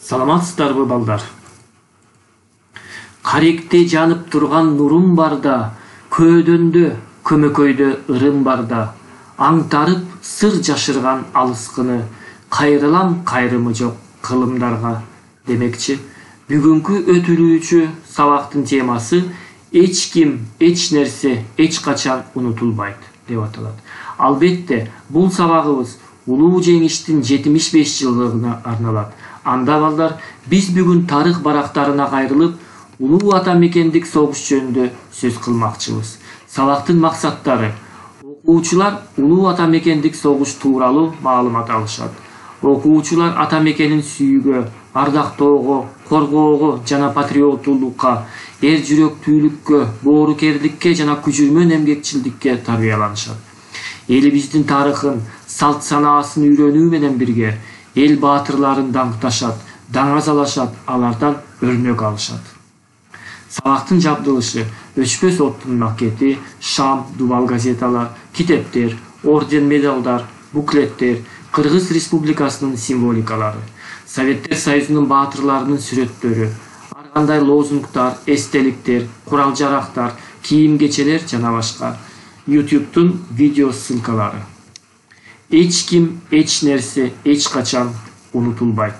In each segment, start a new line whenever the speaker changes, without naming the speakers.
Саламатсыздарбы балдар? Каректе жанып турган нурум барда, көөдөндө, көмөкөйдө ырым барда, аңтарып сыр жашырган алыскыны, кайрылам кайрымы жок кылымдарга демекчи. Бүгүнкү өтүлүүчү сабактын темасы эч ким, эч нерсе, эч качан унутулбайт деп аталат. Албетте, бул сабагыбыз улуу жеңиштин 75 жылдыгына арналат. Анда балдар, биз бүгүн тарых барактарына кайрылып, улуу ата мекендик согуш жөнүндө сөз кылмакчыбыз. Сабактын максаттары: окуучулар улуу ата мекендик согуш тууралуу маалымат алышат. Окуучулар ата мекенин сүйүүгө, ардактоого, коргоого жана патриоттуулукка, эр жүрөктүүлүккө, боорукерликке жана күчүрмөн эмгекчилдикке тарбияланышат. Элибиздин тарыхын, салт санаасын үйрөнүү менен бирге эл баатырларын даңкташат, даңазалашат, алардан өрнөк алышат. Сабактын жабдылышы: өчпөс оттун макети, шам, дубал газеталар, китептер, орден медалдар, буклеттер, Кыргыз Республикасынын символикалары, Советтер Союзунун баатырларынын сүрөттөрү, ар кандай лозунгдар, эстеликтер, курал-жарактар, кийим-кечелер жана башка. YouTube'тун видео ссылкалары. Эч ким, эч нерсе, эч качан унутулбайт.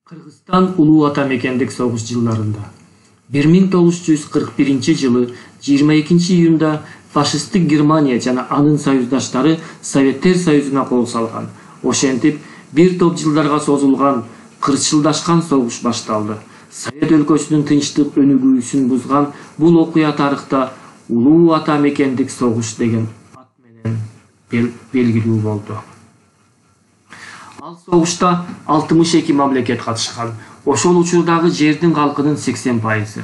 Кыргызстан улуу ата мекендик согуш жылдарында 1941 жылы 22 июнда фашисттик Германия жана анын союздаштары Советтер Союзуна кол салган. Ошентип, бир топ жылдарга созулган кырчылдашкан согуш башталды. Совет өлкөсүнүн тынчтык өнүгүүсүн бузган бул окуя тарыхта улуу ата мекендик согуш деген ат менен белгилүү болду. Ал согушта 62 мамлекет катышкан. Ошол учурдагы жердин калкынын 80%.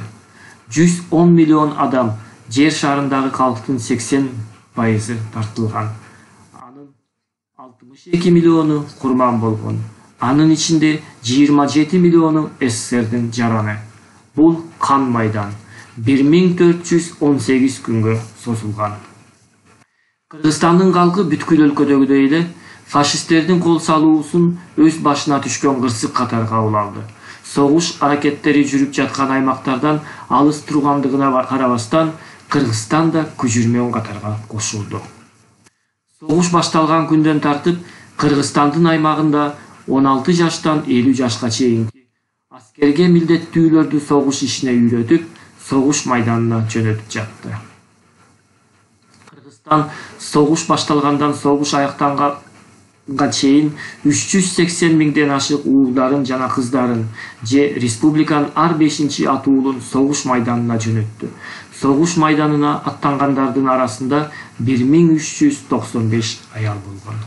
110 миллион адам, жер шарындагы калктын 80% тартылган. Анын 62 миллиону курман болгон. Анын ичинде 27 миллиону СССРдин жараны. Бул кан майдан 1418 күнгө созулган. Кыргызстандын калкы бүткүл өлкөдөгүдөй эле фашисттердин кол салуусун өз башына түшкөн кырсык катары кабыл алды. Согуш аракеттери жүрүп жаткан аймактардан алыс тургандыгына карабастан, Кыргызстан да күчүрмөн катарга кошулду. Согуш башталган күндөн тартып, Кыргызстандын аймагында 16 жаштан 50 жашка чейинки аскерге милдеттүүлөрдү согуш ишине үйрөтүп, согуш майданына жөнөтүп жатты. Кыргызстан согуш башталгандан согуш аяктанганга чейин 380 миңден ашык уулдарын жана кыздарын же республиканын ар 5-чи атуулун согуш майданына жөнөттү. Согуш майданына аттангандардын арасында 1395 аял болгон.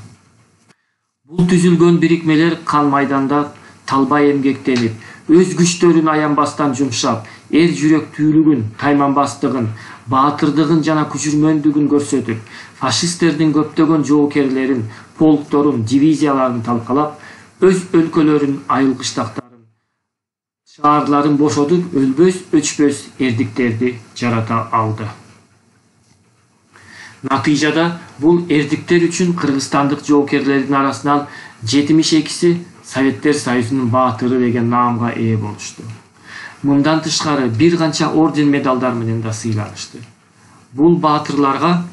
Бул түзүлгөн бирикмелер кан майданда талбай эмгектенип, өз күчтөрүн аянбастан жумшап, эр жүрөктүүлүгүн, тайманбастыгын, баатырдыгын жана күчүрмөндүгүн көрсөтүп, фашисттердин көптөгөн жоокерлерин, полкторун, дивизияларын талкалап, өз өлкөлөрүн, айыл кыштактарын, шаарларын бошотуп, өлбөс, өчпөс эрдиктерди жарата алды. Натыйжада бул эрдиктер үчүн кыргызстандык жоокерлердин арасынан 72-си Советтер Союзунун баатыры деген наамга ээ болушту. Мындан тышкары бир канча орден медалдар менен да сыйланышты. Бул баатырларга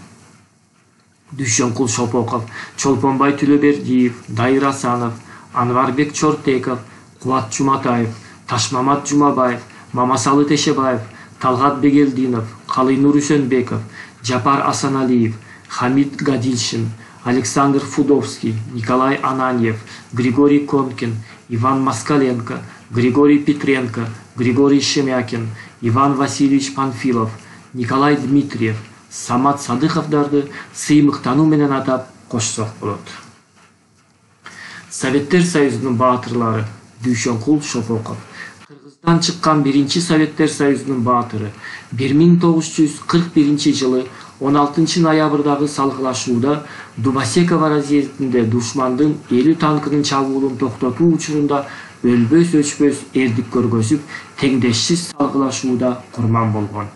Дүйшөнкул Шопоков, Чолпонбай Түлөбердиев, Дайыр Асанов, Анварбек Чортеков, Кубат Жуматаев, Ташмамат Жумабаев, Мамасалы Тешебаев, Талгат Бегелдинов, Калыйнур Үсөнбеков, Жапар Асаналиев, Хамид Гадильшин, Александр Фудовский, Николай Ананьев, Григорий Конкин, Иван Москаленко, Григорий Петренко, Григорий Шемякин, Иван Васильевич Панфилов, Николай Дмитриев, Самат Садыховдарды сыймыктануу менен атап кошсок болот. Советтер Союзунун баатырлары: Дүйшөнкул Шопоков. Кыргыздан чыккан биринчи Советтер Союзунун баатыры 1941 жылы 16-ноябрдагы салгылашууда Дубосеково разъездинде душмандын 50 танкынын чабуулун токтотуу учурунда өлбөс өчпөс эрдик көргөзүп, теңдешсиз салгылашууда курман болгон.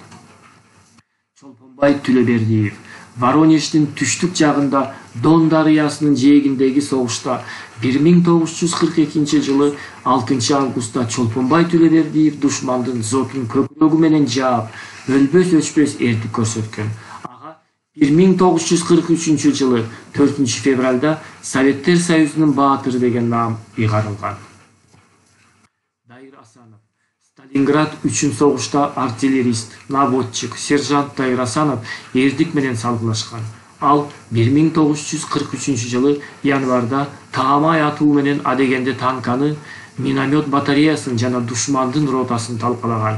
Чолпонбай Төлөбердиев Воронеждин түштүк жагында Дон дарыясынын жээгиндеги согушта 1942 жылы 6 августта Чолпонбай Төлөбердиев душмандын зотун көкүрөгү менен жаап, өлбөс өчпөс эрдик көрсөткөн. Ага 1943 жылы 4 февралда Советтер Союзунун баатыры деген наам ыйгарылган. Дайыр Асанов Сталинград үчүн согушта артиллерист, наводчик, сержант Дайыр Асанов эрдик менен салгылашкан. Ал 1943 жылы январда таамай атуу менен адегенде танканы, миномет батареясын жана душмандын ротасын талкалаган.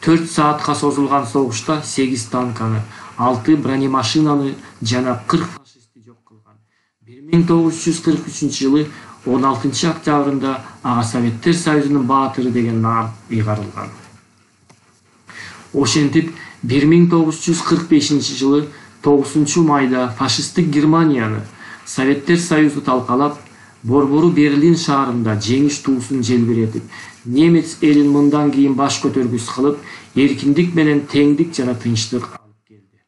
4 саатка созулган согушта 8 танканы, 6 бронемашинаны жана 40 фашистти жок кылган. 1943 жылы 16 октябрында ага Советтер Союзунун баатыры деген наам ыйгарылган. Ошентип 1945 жылы 9 майда фашисттик Германияны Советтер Союзу талкалап, Борбору Берлин шаарында жеңиш туусун желбиретип, немец элин мындан кийин баш көтөргүс кылып, эркиндик менен теңдик жана тынчтык алып келди.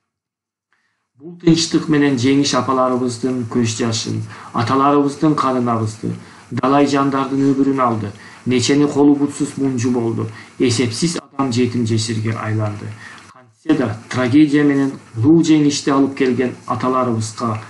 Бул тынчтык менен жеңиш апаларыбыздын көз жашын, аталарыбыздын канын агызды, далай жандардын өмүрүн алды, нечени колу бутсуз мунжу болду, эсепсиз адам жетим жесирге айланды. Кантсе да трагедия менен улуу жеңишти алып келген аталарыбызга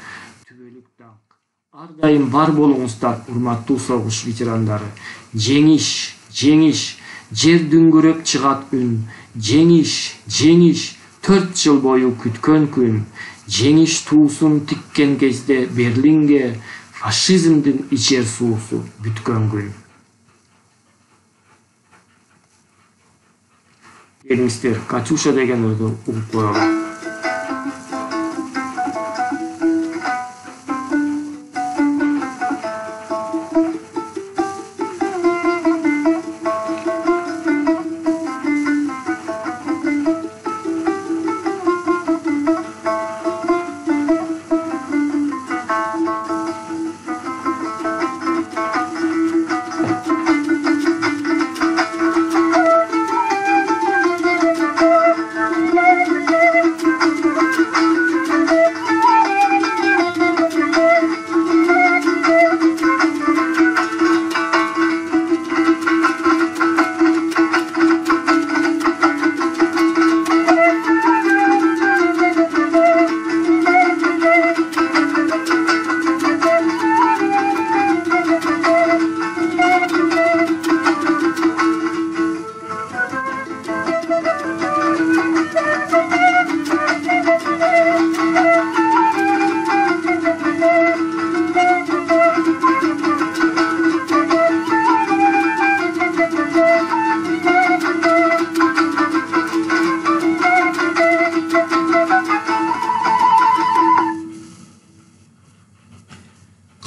түбөлүк даңк. Ар дайым бар болуңуздар, урматтуу согуш ветерандары. Жеңиш, жеңиш, жер дүңгүрөп чыгат үн. Жеңиш, жеңиш, 4 жыл бою күткөн күн. Жеңиш туусун тиккен кезде Берлинге фашизмдин ичер суусу бүткөн күн. Келиңиздер, Катюша деген ырды угуп коелу.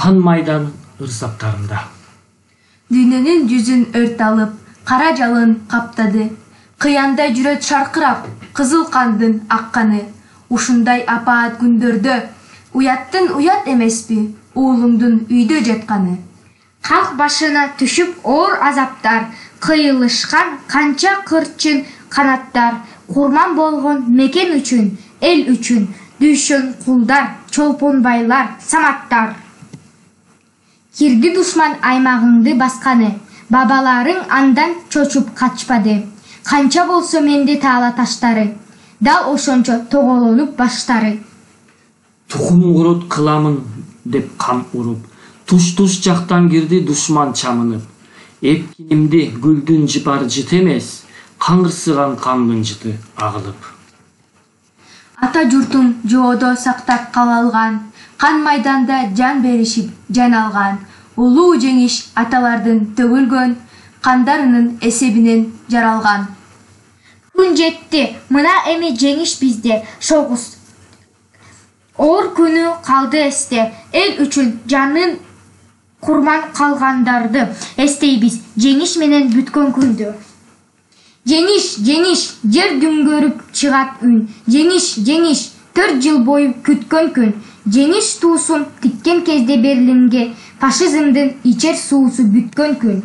Қан майдан ырсаптарында.
Дүйнөнүн жүзүн өрт алып, кара жалын каптады. Кыянда жүрөт шаркырап, кызыл кандын акканы. Ушундай апаат күндөрдө уяттын уят эмеспи, уулуңдун үйдө жатканы.
Халк башына түшүп оор азаптар, кыйылышкан канча кырчын канаттар, курман болгон мекен үчүн, эл үчүн, düşөн кулдар, чолпонбайлар, саматтар. Кирди душман аймагыңды басканы, бабаларың андан чочуп качпады. Канча болсо менде таала таштары, дал ошончо тоголонуп баштары.
Тухум курут кыламын деп кам уруп, туш-туш жактан кирди душман чамынып. Эпкинимди гүлдүн жыпар жыт эмес, каңгырсыган кандын жыты агылып.
Ата журтун жоодо сактап кала алган, кан майданда жан беришип жан алган. Улуу жеңиш аталардын төгүлгөн, кандарынын эсебинен жаралган.
Күн жетти, мына эми жеңиш бизде, согуш. Оор күнү калды эсте, эл үчүн жанын курман калгандарды эстейбиз, жеңиш менен бүткөн күндү. Жеңиш, жеңиш, жер дүңгөрүп чыгат үн. Жеңиш, жеңиш, 4 жыл бою күткөн күн. Жеңиш туусун тиккен кезде Берлинге фашизмдин ичер суусу бүткөн күн.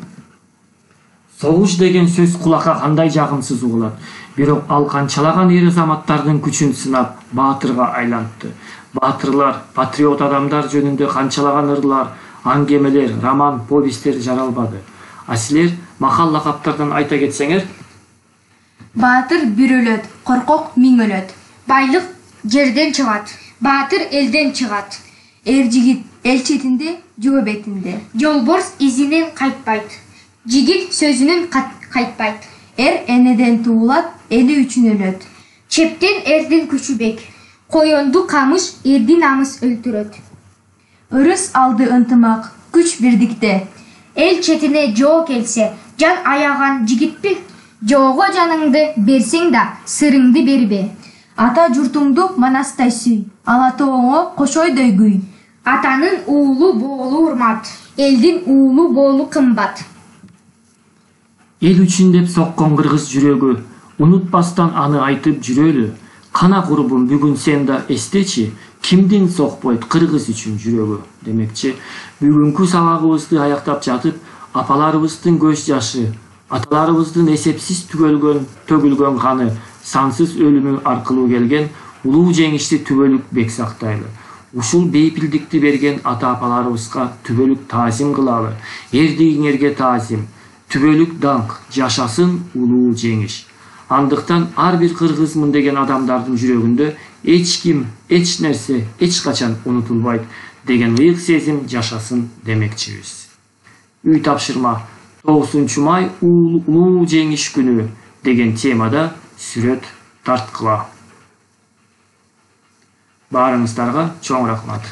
Согуш деген сөз кулакка кандай жагымсыз угулат. Бирок ал канчалаган эр азаматтардын күчүн сынап, баатырга айлантты. Баатырлар, патриот адамдар жөнүндө канчалаган ырлар, аңгемелер, роман, повесттер жаралбады. А силер макал лакаптардан айта кетсеңер?
Баатыр бир өлөт, коркок миң өлөт.
Байлык жерден чыгат, баатыр элден чыгат.
Эр жигит эл четинде, жөө бетинде.
Жолборс изинен кайтпайт, жигит сөзүнөн кайтпайт.
Эр энеден туулат, эли үчүн өлөт.
Чептен эрдин күчү бек, коёнду камыш эрдин намыс өлтүрөт.
Ырыс алды ынтымак, күч бирдикте.
Эл четине жоо келсе, жан аяган жигитпи? Жоого жаныңды берсең да, сырыңды бербе.
Ата журтуңду манастай сүй, ала тооңо кошойдой күй.
Атанын уулу боолу урмат, элдин уулу боолу кымбат.
Эл үчүн деп соккон кыргыз жүрөгү, унутпастан аны айтып жүрөлү. Кана курбум, бүгүн сен да эстечи, кимдин сокпойт кыргыз үчүн жүрөгү демекчи. Бүгүнкү сабагыбызды аяктап жатып, апаларыбыздын көз жашы, аталарыбыздын эсепсиз төгүлгөн каны, сансыз өлүмү аркылуу келген улуу жеңишти түбөлүк бек сактайлы. Ушул бейпилдикти берген ата-апаларыбызга түбөлүк таазим кылалы. Эрдигиңерге таазим, түбөлүк даңк, жашасын улуу жеңиш. Андыктан ар бир кыргызмын деген адамдардын жүрөгүндө эч ким, эч нерсе, эч качан унутулбайт деген ыйык сезим жашасын демекчибиз. Үй тапшырма 9 май улуу жеңиш күнү деген темада сүрөт тарткыла. Баарыңыздарга чоң рахмат.